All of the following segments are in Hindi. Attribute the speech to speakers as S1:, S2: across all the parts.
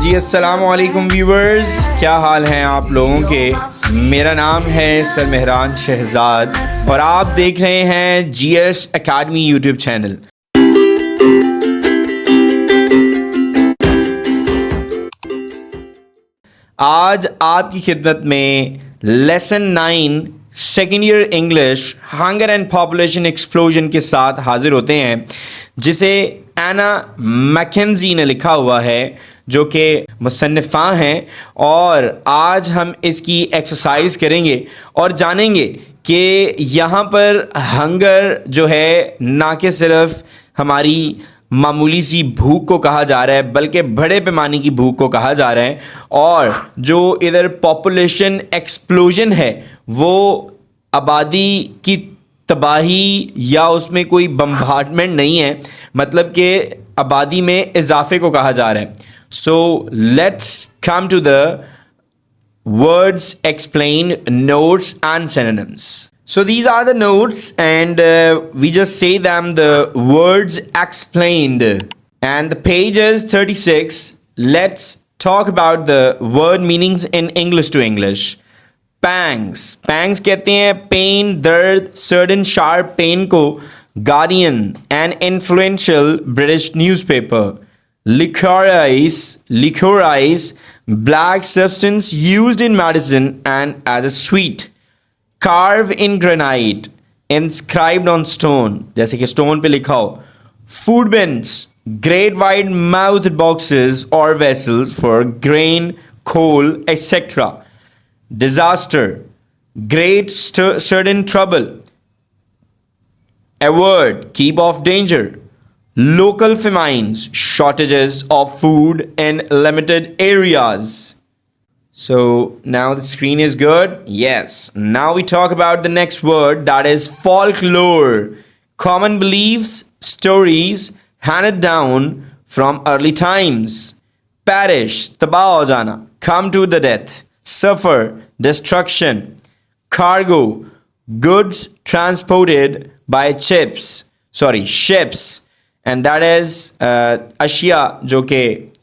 S1: जी अस्सलाम वालेकुम व्यूवर्स, क्या हाल हैं आप लोगों के। मेरा नाम है सर मेहरान शहजाद और आप देख रहे हैं जीएस एकेडमी यूट्यूब चैनल। आज आपकी खिदमत में lesson 9 second year English hunger and population explosion के साथ हाजिर होते हैं, जिसे एना मैकेंजी ने लिखा हुआ है, जो कि मुसन्निफ़ा हैं। और आज हम इसकी एक्सरसाइज करेंगे और जानेंगे कि यहाँ पर हंगर जो है ना कि सिर्फ हमारी मामूली सी भूख को कहा जा रहा है, बल्कि बड़े पैमाने की भूख को कहा जा रहा है। और जो इधर पॉपुलेशन एक्सप्लोजन है वो आबादी की तबाही या उसमें कोई बम्बार्डमेंट नहीं है, मतलब कि आबादी में इजाफे को कहा जा रहा है। So let's come to the words explained, notes and synonyms. So these are the notes and we just say them, the words explained, and the page is 36. Let's talk about the word meanings in English to English. Pangs. Pangs कहते हैं pain, दर्द, sudden sharp pain को Guardian, an influential British newspaper. Licorice, black substance used in medicine and as a sweet. Carve in granite, inscribed on stone, जैसे कि stone पे लिखा हो. Food bins, great wide mouthed boxes or vessels for grain, coal, etc. Disaster, great sudden trouble. Avert, keep off danger. Local famines, shortages of food in limited areas. So now the screen is good. Yes. Now we talk about the next word, that is folklore. Common beliefs, stories handed down from early times. Perish, tabah ho jana, come to the death, suffer, destruction. Cargo, goods transported by ships. And that is अशिया जो कि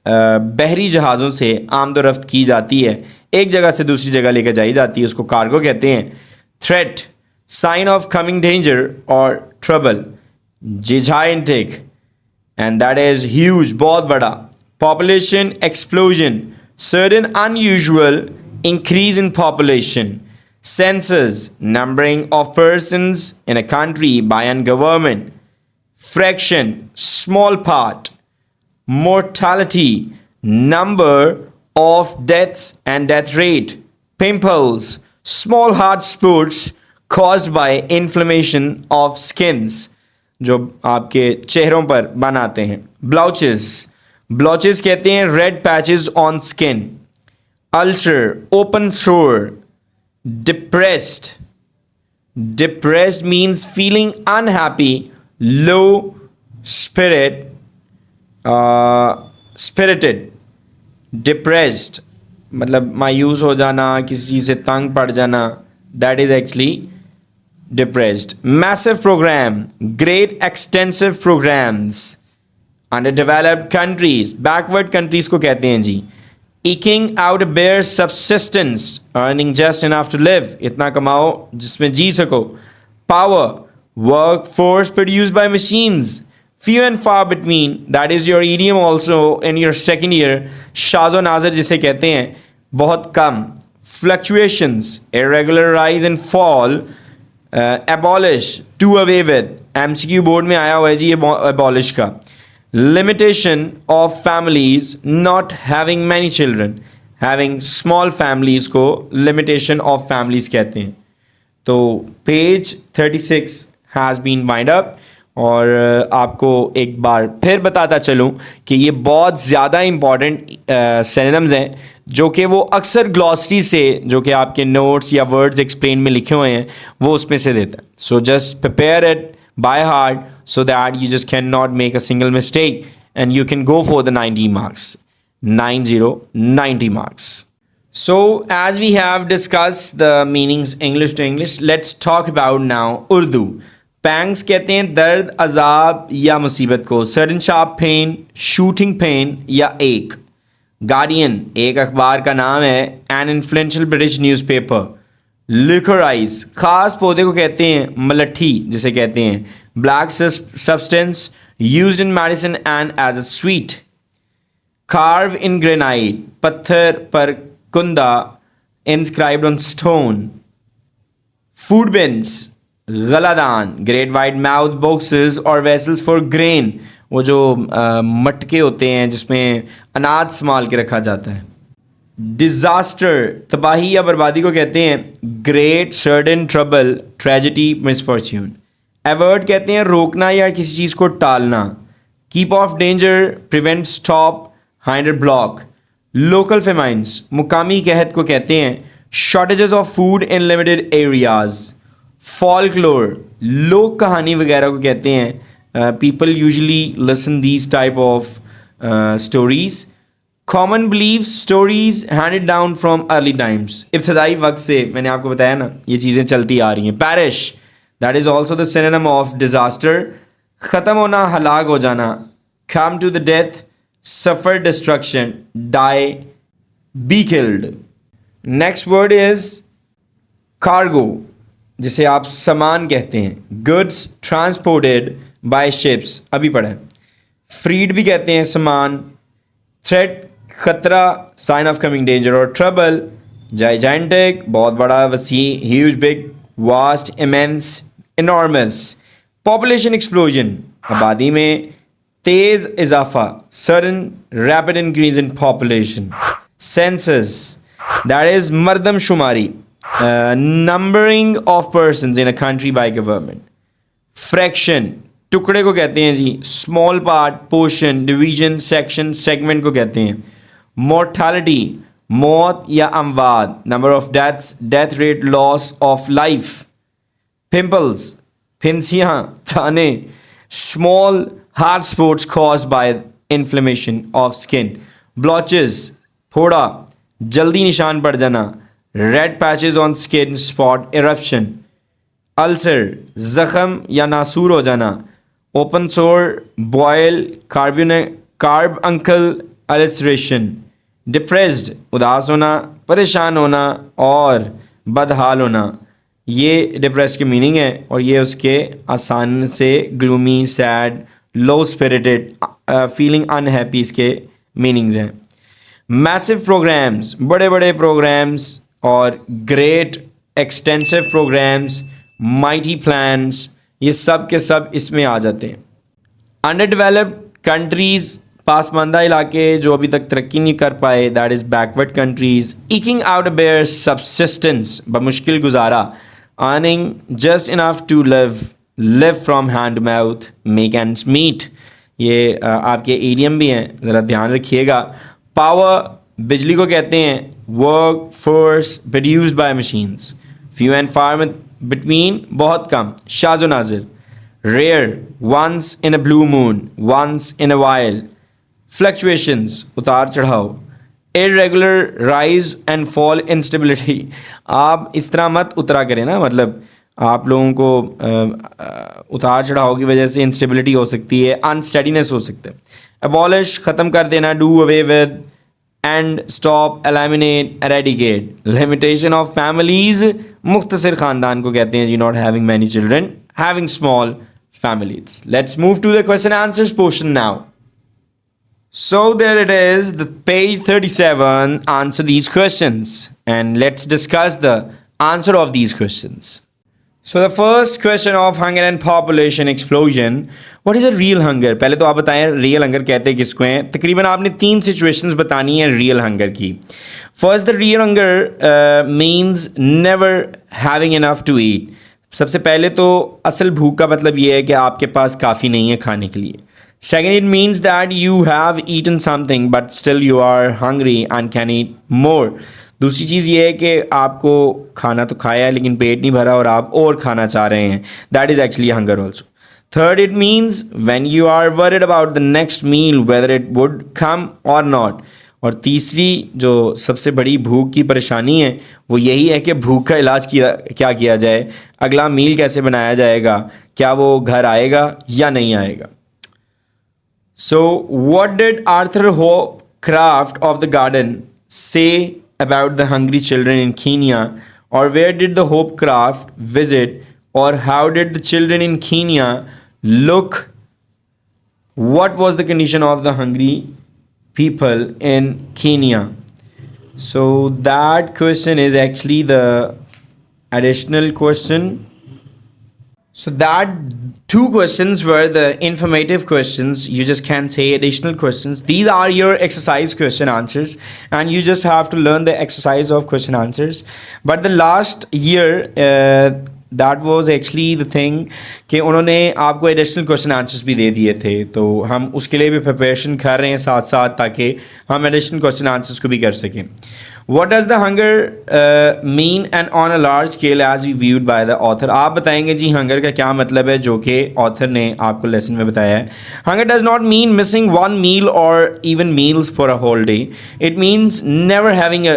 S1: बहरी जहाज़ों से आमदोरफ्त की जाती है, एक जगह से दूसरी जगह लेकर जाई जाती है, उसको कार्गो कहते हैं. Threat, sign of coming danger और trouble. Gigantic, and that is huge, बहुत बड़ा. Population explosion, sudden unusual increase in population. Census, numbering of persons in a country by an government. Fraction, small part. Mortality, number of deaths and death rate. Pimples, small hard spots caused by inflammation of skins, जो आपके चेहरों पर बनाते हैं. Blotches कहते हैं red patches on skin. Ulcer, open sore. Depressed means feeling unhappy, low spirited. Depressed मतलब मायूस हो जाना, किसी चीज़ से तंग पड़ जाना, that is actually depressed. Massive program, great extensive programs. Underdeveloped countries, backward countries को कहते हैं जी. Eking out a bare subsistence, earning just enough to live, इतना कमाओ जिसमें जी सको. Power, workforce produced by machines. Few and far between, that is your idiom also in your second year. शाज़ो नाज़र जिसे कहते हैं, बहुत कम. Fluctuations, irregular rise and fall. Abolish, do away with. MCQ board में आया हुआ है जी ये abolish का. Limitation of families, not having many children. Having small families को limitation of families कहते हैं. तो page 36 has been wind up. और आपको एक बार फिर बताता चलूँ कि ये बहुत ज़्यादा इम्पॉर्टेंट सिनोनिम्स हैं, जो कि वो अक्सर ग्लॉसरी से, जो कि आपके नोट्स या वर्ड्स एक्सप्लेन में लिखे हुए हैं, वो उसमें से देता है. So just prepare it by heart so that you just cannot make a single mistake and you can go for the 90 marks. 90 marks. So as we have discussed the meanings English to English, let's talk about now Urdu. Pangs कहते हैं दर्द, अजाब या मुसीबत को. Sudden sharp pain, shooting pain या ache. गार्डियन एक अखबार का नाम है, an influential British newspaper. Liquorice खास पौधे को कहते हैं मलट्ठी जिसे कहते हैं, black substance used in medicine and as a sweet. Carve in granite पत्थर पर कुंदा, inscribed on stone. Food bins गलादान, ग्रेट वाइड माउथ बॉक्सेस और वेसल्स फॉर ग्रेन, वो जो मटके होते हैं जिसमें अनाज संभाल के रखा जाता है। डिज़ास्टर तबाही या बर्बादी को कहते हैं, great sudden trouble, tragedy, misfortune. Avert कहते हैं रोकना या किसी चीज़ को टालना। Keep off danger, prevent, stop, hinder, block. Local famines मुकामी कहत को कहते हैं, shortages of food in limited areas. Folklore लोक कहानी वगैरह को कहते हैं, people usually listen these type of stories. Common believe stories handed down from early times, इब्तदाई वक्त से मैंने आपको बताया ना ये चीज़ें चलती आ रही हैं। Perish that is also the synonym of disaster, ख़त्म होना, हलाक हो जाना। Come to the death, suffer, destruction, die, be killed. Next word is cargo जिसे आप सामान कहते हैं, गुड्स ट्रांसपोर्टेड बाय शिप्स, अभी पढ़ें। फ्रीड भी कहते हैं सामान। थ्रेट खतरा, साइन ऑफ कमिंग डेंजर और ट्रबल। जाइजेंटिक बहुत बड़ा, वसी, huge, big, vast, immense, enormous. Population explosion आबादी में तेज़ इजाफा, sudden rapid increase in population. Census that is मरदमशुमारी, numbering of persons in a country by government. Fraction टुकड़े को कहते हैं जी, small part, portion, division, section, segment को कहते हैं। मोर्टालिटी मौत या अमवात, number of deaths, death rate, loss of life. Pimples फिंसियाँ, थाने। Small hard spots caused by inflammation of skin. Blotches फोड़ा, जल्दी निशान पड़ जाना। Red patches on skin, spot, eruption. Ulcer ज़ख़म या नासूर हो जाना। Open sore, boil, carbuncle, ulceration. Depressed उदास होना, परेशान होना और बदहाल होना, ये डिप्रेस की मीनिंग है और ये उसके आसान से gloomy, sad, low spirited, feeling unhappy इसके मीनिंग्स हैं। मैसिव प्रोग्राम्स बड़े बड़े प्रोग्राम्स और great extensive programmes, mighty plans, ये सब के सब इसमें आ जाते हैं। अंडर डेवलप्ड कंट्रीज़ पासमानदा इलाके जो अभी तक तरक्की नहीं कर पाए, that is backward countries. Eking out a bare subsistence बमुश्किल गुजारा। Earning just enough to live from hand to mouth, make ends meet, ये आपके ईडियम भी हैं, ज़रा ध्यान रखिएगा। पावर बिजली को कहते हैं, work force produced by machines. Few and far between बहुत कम, शाज़ो नाज़िर। Rare once in a blue moon, once in a while. Fluctuations उतार चढ़ाव। Irregular rise and fall, instability, आप इस तरह मत उतरा करें ना, मतलब आप लोगों को उतार चढ़ाव की वजह से इंस्टेबिलिटी हो सकती है, अनस्टेडीनेस हो सकता है। अबॉलिश ख़त्म कर देना, do away with, end, stop, eliminate, eradicate. Limitation of families मुख्तसर ख़ानदान को कहते हैं जी, not having many children, having small families. Let's move to the question and answers portion now. So there it is, the page 37. Answer these questions and let's discuss the answer of these questions. So the first question of hunger and population explosion. What is a real hunger? पहले तो आप बताएं real hunger कहते हैं किसको हैं। तकरीबन आपने 3 situations बतानी है real hunger की। First, the real hunger means never having enough to eat. सबसे पहले तो असल भूख का मतलब ये है कि आपके पास काफ़ी नहीं है खाने के लिए। Second, it means that you have eaten something but still you are hungry and can eat more. दूसरी चीज़ ये है कि आपको खाना तो खाया है लेकिन पेट नहीं भरा और आप और खाना चाह रहे हैं, that is actually hunger also. Third, it means when you are worried about the next meal whether it would come और नॉट। और तीसरी जो सबसे बड़ी भूख की परेशानी है वो यही है कि भूख का इलाज क्या किया जाए, अगला मील कैसे बनाया जाएगा, क्या वो घर आएगा या नहीं आएगा। So what did Arthur hope craft of the garden say about the hungry children in Kenya? Or where did the Hope Craft visit? Or how did the children in Kenya look? What was the condition of the hungry people in Kenya? So that question is actually the additional question. So that two questions were the informative questions. You just can't say additional questions. These are your exercise question answers, and you just have to learn the exercise of question answers. But the last year, that was actually the thing कि उन्होंने आपको एडिशनल क्वेश्चन आंसर्स भी दे दिए थे, तो हम उसके लिए भी प्रिपरेशन कर रहे हैं साथ साथ, ताकि हम एडिशनल क्वेश्चन आंसर्स को भी कर सकें. What does the hunger mean and on a large scale as we viewed by the author? आप बताएंगे जी हंगर का क्या मतलब है, जो कि ऑथर ने आपको लेसन में बताया है. Hunger does not mean missing one meal or even meals for a whole day. It means never having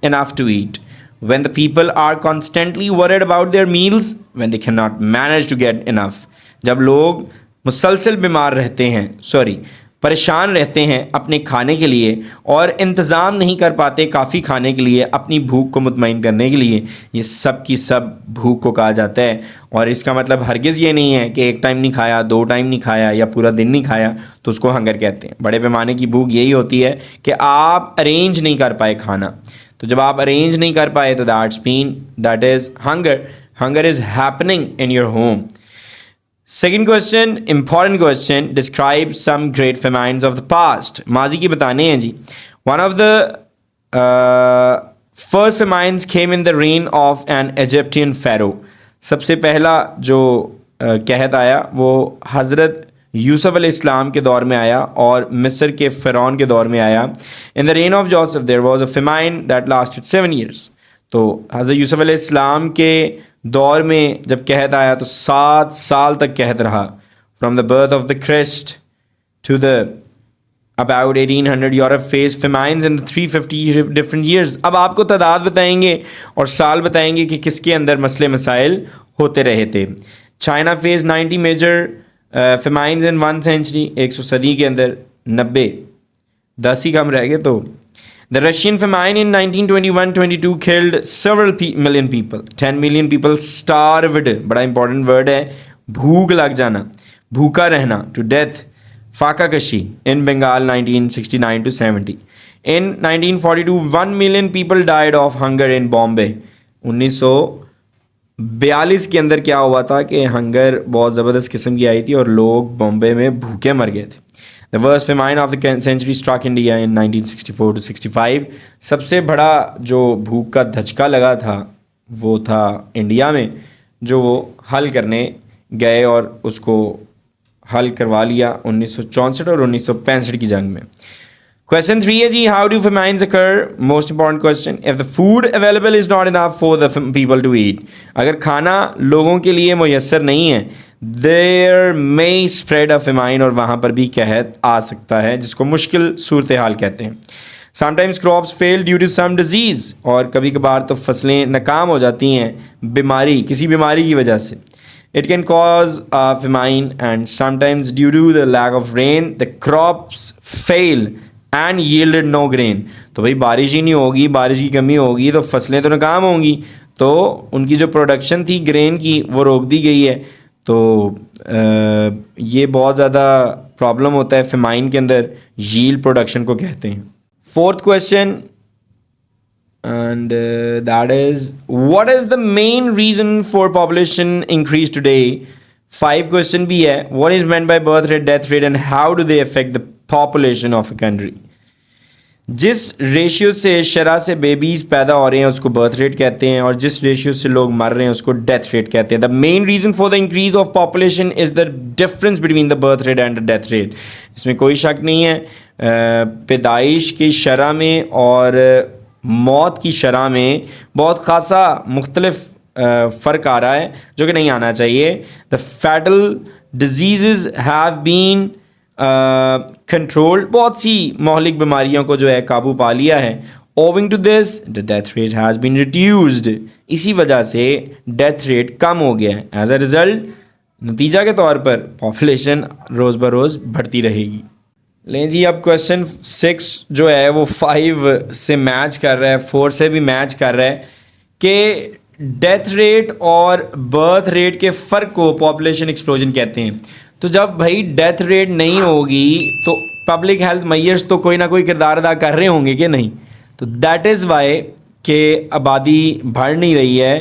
S1: enough to eat. When the people are constantly worried about their meals, when they cannot manage to get enough. जब लोग मुसलसल बीमार रहते हैं, परेशान रहते हैं अपने खाने के लिए और इंतज़ाम नहीं कर पाते काफ़ी खाने के लिए, अपनी भूख को मुतमईन करने के लिए, ये सब की सब भूख को कहा जाता है. और इसका मतलब हरगिज़ ये नहीं है कि एक टाइम नहीं खाया, 2 टाइम नहीं खाया या पूरा दिन नहीं खाया तो उसको हंगर कहते हैं. बड़े पैमाने की भूख यही होती है कि आप अरेंज नहीं कर पाए खाना. तो जब आप अरेंज नहीं कर पाए तो that is hunger. Hunger is happening in your home. Second question, important question, describe some great famines of the past. माजी की बताने हैं जी. One of the first famines came in the reign of an Egyptian pharaoh. सबसे पहला जो कहत आया वो हज़रत यूसुफ अलैहिस्सलाम के दौर में आया और मिस्र के फ़िरौन के दौर में आया. In the reign of Joseph there was a famine that lasted 7 years. तो हज़रत यूसुफ अलैहिस्सलाम के दौर में जब कहत आया तो 7 साल तक कहत रहा. From the birth of the Christ to the about 1800 Europe face famines in 350 different years. अब आपको तादाद बताएंगे और साल बताएंगे कि किसके अंदर मसले मसाइल होते रहे थे. चाइना फेस 90 मेजर फेमाइन्स इन 1 century. 100 सदी के अंदर 90, 10 ही कम रह गए. तो The Russian famine in 1921-22 killed several million people. 10 million people starved. बड़ा important word है, भूख लग जाना, भूखा रहना. To death. फाका कशी in Bengal 1969-70. In 1942 1 million people died of hunger in Bombay. 1942 के अंदर क्या हुआ था कि हंगर बहुत ज़बरदस्त किस्म की आई थी और लोग बॉम्बे में भूखे मर गए थे. The worst famine of the century struck India in 1964-65. सबसे बड़ा जो भूख का धचका लगा था वो था इंडिया में, जो वो हल करने गए और उसको हल करवा लिया 1964 और 1965 की जंग में. Question 3 है जी, how do famines occur? Most important question. If the food available is not enough for the people to eat. अगर खाना लोगों के लिए मुयस्सर नहीं है, there may spread a famine, और वहाँ पर भी कहत आ सकता है जिसको मुश्किल सूरत हाल कहते हैं. Sometimes crops fail due to some disease. और कभी कभार तो फसलें नाकाम हो जाती हैं बीमारी, किसी बीमारी की वजह से. It can cause a famine, and sometimes due to the lack of rain the crops fail and yielded no grain. तो भाई बारिश ही नहीं होगी, बारिश की कमी होगी तो फसलें तो नाकाम होंगी, तो उनकी जो प्रोडक्शन थी ग्रेन की वो रोक दी गई है. तो ये बहुत ज़्यादा प्रॉब्लम होता है फेमाइन के अंदर, यील्ड प्रोडक्शन को कहते हैं. Fourth question, and that is what is the main reason for population increase today. 5 question भी है. What is meant by birth rate, death rate and how do they affect the population of a country. जिस रेशियो से शरह से बेबीज़ पैदा हो रहे हैं उसको बर्थ रेट कहते हैं, और जिस रेशियो से लोग मर रहे हैं उसको डेथ रेट कहते हैं. The main reason for the increase of population is the difference between the birth rate and the death rate. इसमें कोई शक नहीं है, पैदाइश की शरह में और मौत की शरह में बहुत खासा मुख्तलिफ फ़र्क आ रहा है जो कि नहीं आना चाहिए. The fatal disease have been controlled. बहुत सी मोहलिक बीमारियों को जो है काबू पा लिया है. Owing to this the death rate has been reduced. इसी वजह से डेथ रेट कम हो गया है. एज अ रिज़ल्ट, नतीजा के तौर पर पॉपुलेशन रोज़ ब रोज़ बढ़ती रहेगी. लें जी, अब क्वेश्चन 6 जो है वो 5 से मैच कर रहा है, 4 से भी मैच कर रहा है कि डेथ रेट और बर्थ रेट के फ़र्क को पॉपुलेशन एक्सप्लोजन कहते हैं। तो जब भाई डेथ रेट नहीं होगी तो पब्लिक हेल्थ मेजर्स तो कोई ना कोई किरदार अदा कर रहे होंगे कि नहीं। तो दैट इज़ वाई कि आबादी बढ़ नहीं रही है,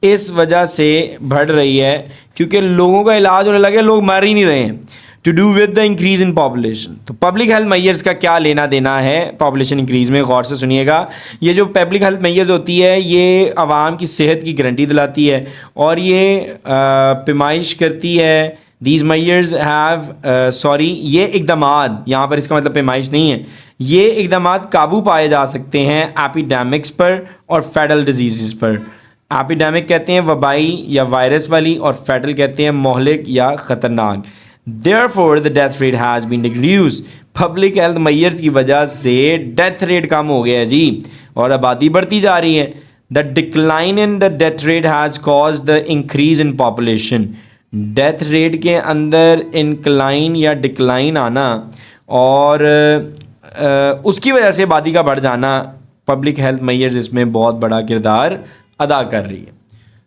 S1: इस वजह से बढ़ रही है क्योंकि लोगों का इलाज होने लगे, लोग मर ही नहीं रहे हैं। To do with the increase in population, तो पब्लिक हेल्थ मेजर्स का क्या लेना देना है पॉपुलेशन इंक्रीज में, गौर से सुनिएगा। ये जो पब्लिक हेल्थ मेजर्स होती है ये आवाम की सेहत की गारंटी दिलाती है और ये पैमाइश करती है। दीज मेजर्स हैव सॉरी, ये इकदामात, यहाँ पर इसका मतलब पैमाइश नहीं है, ये इकदामात काबू पाए जा सकते हैं एपिडेमिक्स पर और फेटल डिजीज़ पर। एपिडेमिक कहते हैं वबाई या वायरस वाली, और फेटल कहते हैं मोहलिक या ख़तरनाक। Therefore the death rate has been reduce, public health measures की वजह से डेथ रेट कम हो गया है जी, और आबादी बढ़ती जा रही है। The decline in the death rate has cause the increase in population, death rate के अंदर इंक्लाइन या डिक्लाइन आना और उसकी वजह से आबादी का बढ़ जाना, पब्लिक हेल्थ मेजर्स इसमें बहुत बड़ा किरदार अदा कर रही है।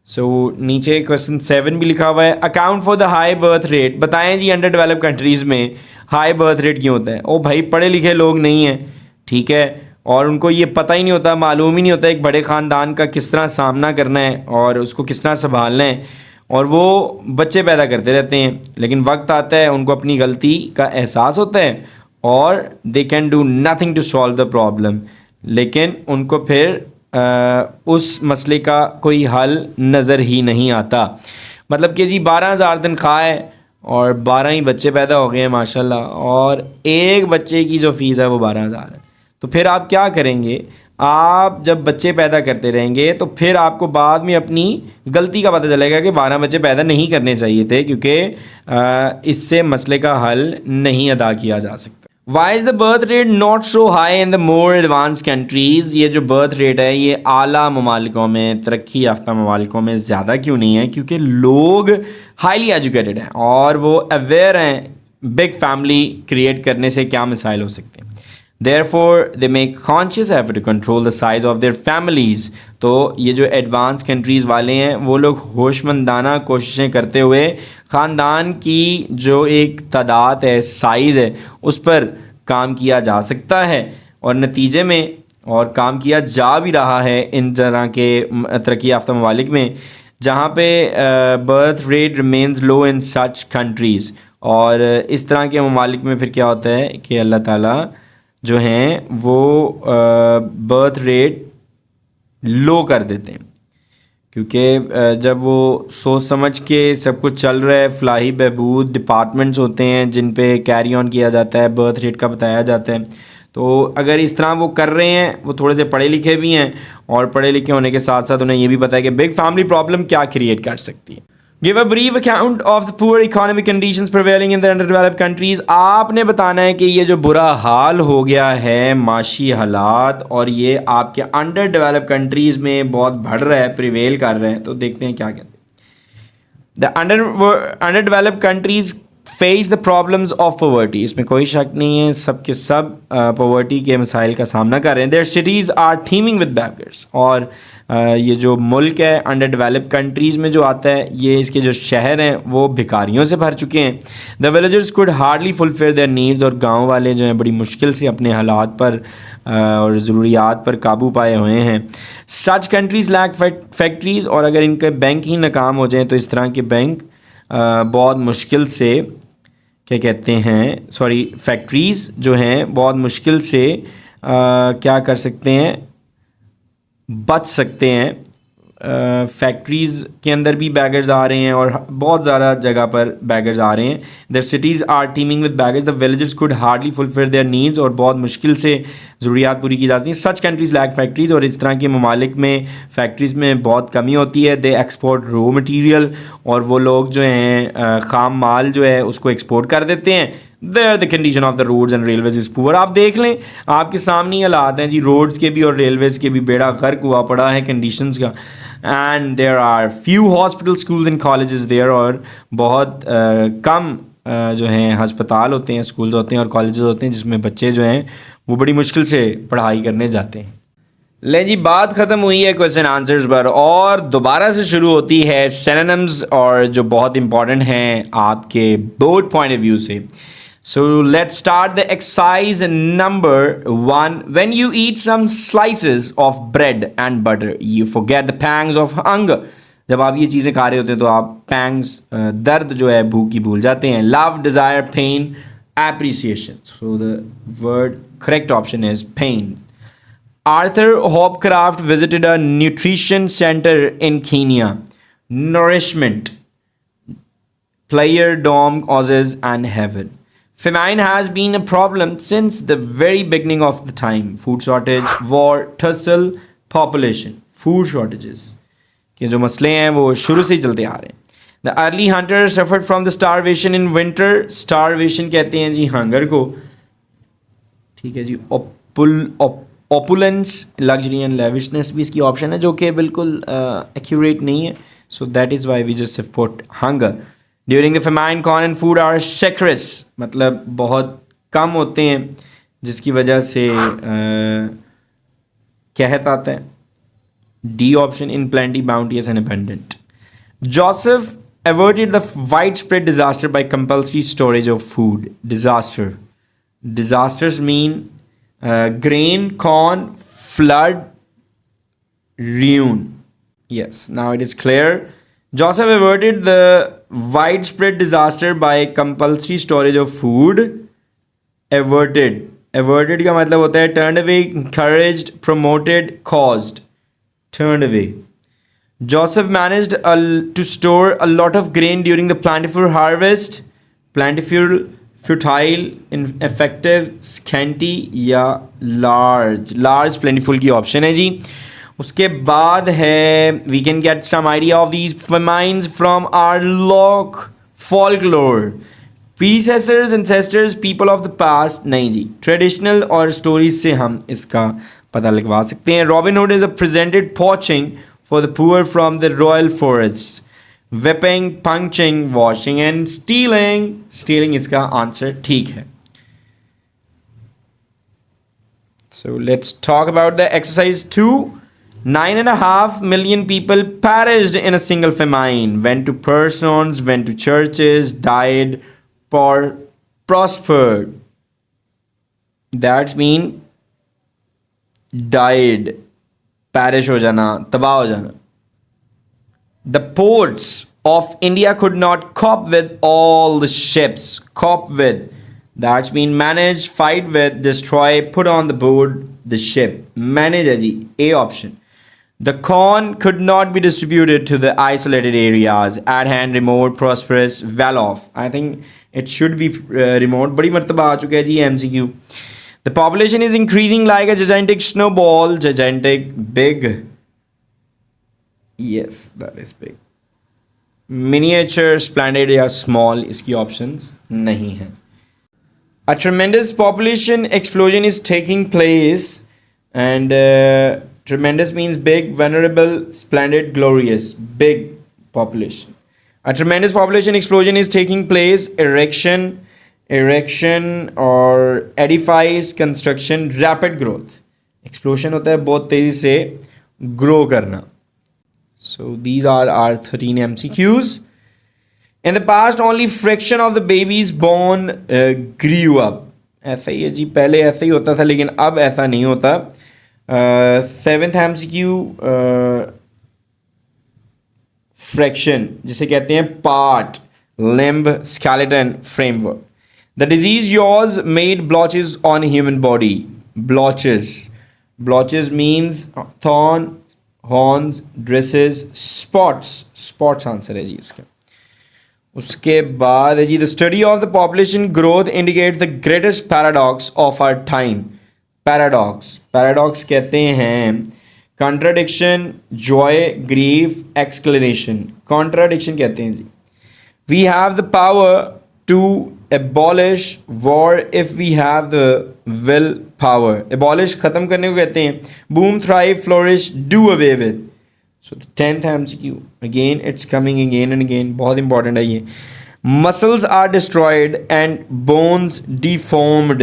S1: सो नीचे क्वेश्चन 7 भी लिखा हुआ है, account for the high birth rate, बताएं जी अंडर डेवलप कंट्रीज़ में हाई बर्थ रेट क्यों होता है। ओ भाई, पढ़े लिखे लोग नहीं हैं, ठीक है, और उनको ये पता ही नहीं होता, मालूम ही नहीं होता एक बड़े ख़ानदान का किस तरह सामना करना है और उसको किस तरह संभालना है, और वो बच्चे पैदा करते रहते हैं। लेकिन वक्त आता है उनको अपनी गलती का एहसास होता है और they can do nothing to solve the problem, लेकिन उनको फिर उस मसले का कोई हल नज़र ही नहीं आता। मतलब कि जी 12,000 तनख्वाह है और 12 ही बच्चे पैदा हो गए हैं माशाल्लाह, और एक बच्चे की जो फ़ीस है वो 12,000 है। तो फिर आप क्या करेंगे, आप जब बच्चे पैदा करते रहेंगे तो फिर आपको बाद में अपनी गलती का पता चलेगा कि 12 बच्चे पैदा नहीं करने चाहिए थे, क्योंकि इससे मसले का हल नहीं अदा किया जा सकता। Why is the birth rate not so high in the more advance countries, ये जो बर्थ रेट है ये आला ममालिकों में, तरक्की याफ्ता ममालिकों में ज़्यादा क्यों नहीं है, क्योंकि लोग हाईली एजुकेटेड हैं और वो अवेयर हैं बिग फैमिली क्रिएट करने से क्या मसाइल हो सकते हैं। Therefore they make conscious effort to control the size of their families, तो ये जो एडवांस कंट्रीज़ वाले हैं वो लोग होशमंदाना कोशिशें करते हुए ख़ानदान की जो एक तादाद है, साइज़ है, उस पर काम किया जा सकता है, और नतीजे में और काम किया जा भी रहा है इन तरह के तरक्की याफ्ता ममालिक में जहाँ पे बर्थ रेट रिमेन्स लो इन सच कंट्रीज़। और इस तरह के ममालिक में फिर क्या होता है कि अल्लाह ताला जो हैं वो बर्थ रेट लो कर देते हैं, क्योंकि जब वो सोच समझ के सब कुछ चल रहा है, फलाही बहबूद डिपार्टमेंट्स होते हैं जिन पे कैरी ऑन किया जाता है, बर्थ रेट का बताया जाता है। तो अगर इस तरह वो कर रहे हैं, वो थोड़े से पढ़े लिखे भी हैं और पढ़े लिखे होने के साथ साथ उन्हें ये भी पता है कि बिग फैमिली प्रॉब्लम क्या क्रिएट कर सकती है। Give a brief account of the poor economic conditions prevailing in the under developed countries, आपने बताना है कि ये जो बुरा हाल हो गया है माशी हालात और ये आपके अंडर डेवलप्ड कंट्रीज़ में बहुत बढ़ रहा है, प्रिवेल कर रहे हैं। तो देखते हैं क्या कहते हैं। The under developed countries face the problems of poverty, इसमें कोई शक नहीं है, सब के सब पॉवर्टी के मसाइल का सामना कर रहे हैं। Their cities are teeming with beggars, और ये जो मुल्क है अंडर डेवलप्ड कंट्रीज़ में जो आता है, ये इसके जो शहर हैं वो भिखारियों से भर चुके हैं। The villagers could hardly fulfil their needs, और गांव वाले जो हैं बड़ी मुश्किल से अपने हालात पर और ज़रूरियात पर काबू पाए हुए हैं। सच कंट्रीज़ लैक फैक्ट्रीज़, और अगर इनके बैंक ही नाकाम हो जाएँ तो इस तरह के बैंक बहुत मुश्किल से क्या कहते हैं, सॉरी, फैक्ट्रीज़ जो हैं बहुत मुश्किल से क्या कर सकते हैं, बच सकते हैं। फैक्ट्रीज़ के अंदर भी बैगर्स आ रहे हैं और बहुत ज़्यादा जगह पर बैगर्स आ रहे हैं। The cities are teeming with beggars, the villages could hardly fulfil their needs, और बहुत मुश्किल से ज़रूरियात पूरी की जाती हैं। सच कंट्रीज़ लैक फैक्ट्रीज़, और इस तरह के ममालिक में फ़ैक्ट्रीज़ में बहुत कमी होती है। दे एक्सपोर्ट रॉ मटीरियल, और वो लोग जो हैं ख़ाम माल जो है उसको एक्सपोर्ट कर देते हैं। There the condition of the roads and railways is poor, आप देख लें आपके सामने हालात हैं जी, रोड्स के भी और रेलवेज़ के भी बेड़ा गर्क हुआ पड़ा है कंडीशंस का। And there are few hospital, schools and colleges there, और बहुत कम जो हैं हस्पताल होते हैं, स्कूल्स होते हैं और कॉलेजेस होते हैं जिसमें बच्चे जो हैं वो बड़ी मुश्किल से पढ़ाई करने जाते हैं। ले जी, बात ख़त्म हुई है क्वेश्चन आंसर्स पर और दोबारा से शुरू होती है सिनोनिम्स, और जो बहुत इंपॉर्टेंट हैं आपके बोर्ड पॉइंट ऑफ व्यू से। So let's start the exercise number 1. When you eat some slices of bread and butter, you forget the pangs of hunger. जब आप ये चीज़ें खा रहे होते हैं तो आप pangs, दर्द जो है भूख की भूल जाते हैं. Love, desire, pain, appreciation. So the word correct option is pain. Arthur Hopcroft visited a nutrition center in Kenya. Nourishment, player, dom, causes, and heaven. Famine has been a problem since the very beginning of the time. Food shortage, war, tussle, population. Food shortages के जो मसले हैं वो शुरू से ही चलते आ रहे हैं. The early hunters suffered from the starvation in winter. Starvation कहते हैं जी हंगर को. ठीक है जी. Opulence, luxury and lavishness भी इसकी ऑप्शन है जो कि बिल्कुल accurate नहीं है. So that is why we just have put hunger. During the famine, corn and food are scarce, मतलब बहुत कम होते हैं जिसकी वजह से कहत आता है. D option, in plenty, bounteous and abundant. Joseph averted the widespread disaster by compulsory storage of food. Disasters mean grain, corn, flood, ruin. Yes, now it is clear. Joseph averted the widespread disaster by compulsory storage of food. Averted का मतलब होता है turned away, encouraged, promoted, caused. Turned away. Joseph managed to store a lot of grain during the plentiful harvest. Plentiful, futile, ineffective, scanty या large plentiful की ऑप्शन है जी. उसके बाद है we can get some idea of these famines from our लोक folklore. Predecessors, ancestors, people of the past नहीं जी, ट्रेडिशनल और स्टोरीज से हम इसका पता लगवा सकते हैं. Robin hood is a presented poaching for the poor from the royal forest. whipping, punching, washing and stealing इसका आंसर ठीक है. So let's talk about the exercise 2. 9.5 million people perished in a single famine. Went to persons, went to churches, died, prospered. That's mean died. Perish हो जाना, तबाह हो जाना. The ports of India could not cope with all the ships. Cope with. That's mean manage, fight with, destroy, put on the board the ship. Manage है जी, A option. The corn could not be distributed to the isolated areas at hand, remote, prosperous, well off. I think it should be remote. बड़ी मर्तबा आ चुका है जी MCQ. The population is increasing like a gigantic snowball. Gigantic, big. Yes, that is big. Miniature, splendid या small इसकी options नहीं हैं. A tremendous population explosion is taking place, and tremendous means big, venerable, splendid, glorious. Big population. A tremendous population explosion is taking place. Erection or edifies, construction, rapid growth. Explosion होता है बहुत तेजी से grow करना. So these are our 13 MCQs. In the past, only fraction of the babies born grew up. ऐसा ही है जी, पहले ऐसा ही होता था लेकिन अब ऐसा नहीं होता. 7th MCQ, fraction जिसे कहते हैं part, limb, skeleton, framework. The disease yours made blotches on human body. Blotches means thorn, horns, dresses, spots answer है जी इसका. उसके बाद है जी the study of the population growth indicates the greatest paradox of our time. Paradox कहते हैं contradiction, joy, grief, exclamation. Contradiction कहते हैं जी. We have the power to abolish war if we have the will power. Abolish ख़त्म करने को कहते हैं. Boom, thrive, flourish, do away with. So the 10th MCQ, again it's coming again and again, बहुत important है ये. Muscles are destroyed and bones deformed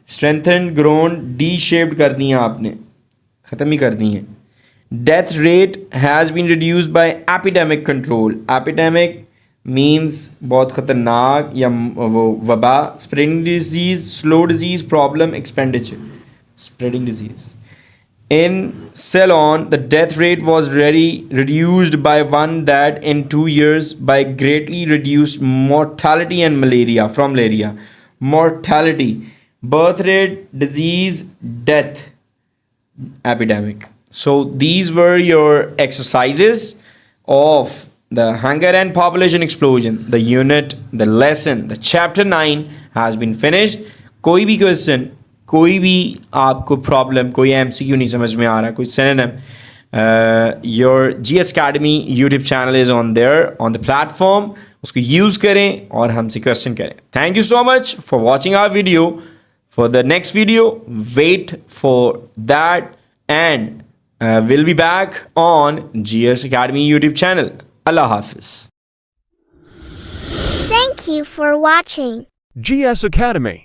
S1: strengthen grown de shaped कर दी हैं आपने, ख़त्म ही कर दी हैं. Death rate has been reduced by epidemic control. Epidemic means बहुत ख़तरनाक या वो वबा. Spreading disease, slow disease, problem, expenditure. Spreading disease. In Ceylon, the death rate was reduced by one that in 2 years by greatly reduced mortality and from malaria. Mortality, birth rate, disease, death, epidemic. So these were your exercises of the hunger and population explosion. The unit, the lesson, the chapter 9 has been finished. कोई भी क्वेश्चन, कोई भी आपको प्रॉब्लम, कोई MCQ नहीं समझ में आ रहा, कोई synonym, your GS Academy YouTube channel is on there on the platform. उसको यूज़ करें और हमसे क्वेश्चन करें. Thank you so much for watching our video. For the next video wait for that and will be back on GS Academy YouTube channel. Allah Hafiz.
S2: Thank you for watching
S3: GS Academy.